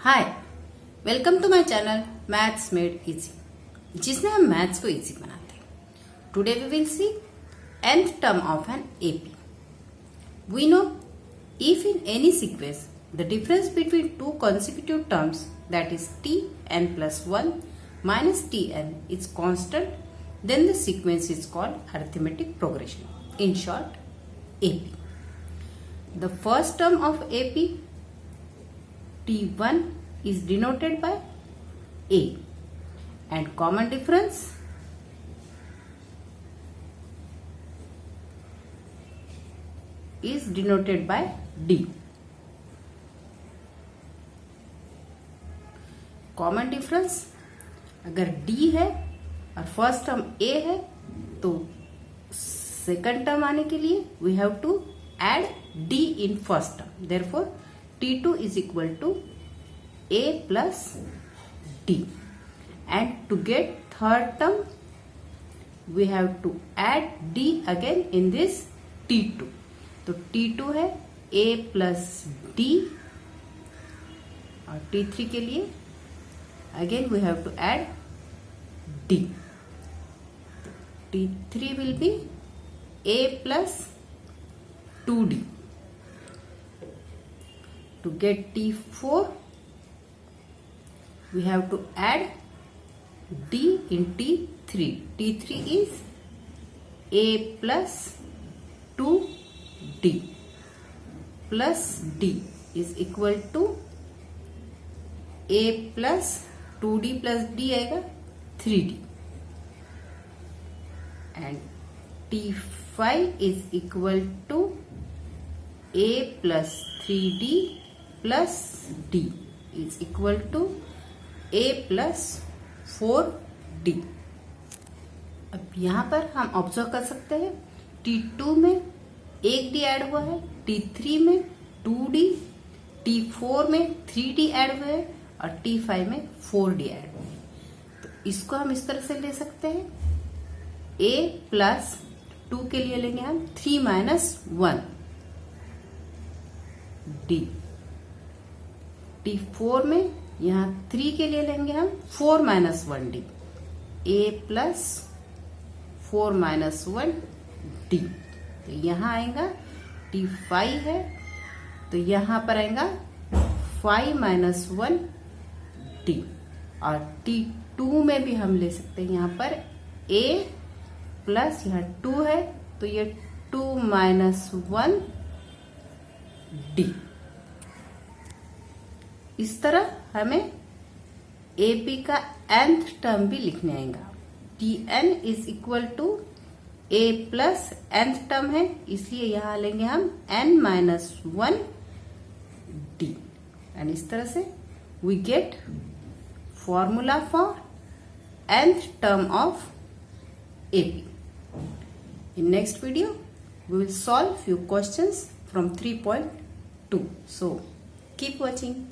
Hi, welcome to my channel maths made easy, जिसमें हम maths को इजी बनाते हैं। Today we will see nth term of an AP. We know if in any sequence the difference between two consecutive terms, that is tn plus 1 minus tn, is constant, then the sequence is called arithmetic progression. In short, AP. The first term of AP, T1, is denoted by A, and common difference is denoted by D. Common difference अगर D है और first term A है तो second term आने के लिए we have to add D in first term, therefore T2 is equal to A plus D, and to get third term we have to add D again in this T2. तो T2 है A plus D, और T3 के लिए again we have to add D. T3 will be A plus 2D. To get T4 we have to add D in T3. T3 is A plus 2D plus D is equal to A plus 2D plus D आएगा 3D, and T5 is equal to A plus 3D plus D is equal to A plus 4D. अब यहाँ पर हम observe कर सकते हैं T2 में एक D ऐड हुआ है, T3 में 2D, T4 में 3D ऐड हुए हैं और T5 में 4D ऐड हुए हैं। तो इसको हम इस तरह से ले सकते हैं, A प्लस 2 के लिए लेंगे हम 3 माइनस 1 D। T4 में यहाँ 3 के लिए लेंगे हम 4 minus 1 D, A plus 4 minus 1 D। तो यहाँ आएगा T5 है तो यहाँ पर आएगा 5 माइनस 1 D, और T2 में भी हम ले सकते हैं यहाँ पर A प्लस यहाँ 2 है तो ये 2 माइनस 1 D। इस तरह हमें AP का nth टर्म भी लिखने आएगा। Tn is equal to A plus nth term है, इसलिए यहां लेंगे हम n माइनस 1 D, एंड इस तरह से we get formula for nth term of AP. In next video we will solve few questions from 3.2. So keep watching.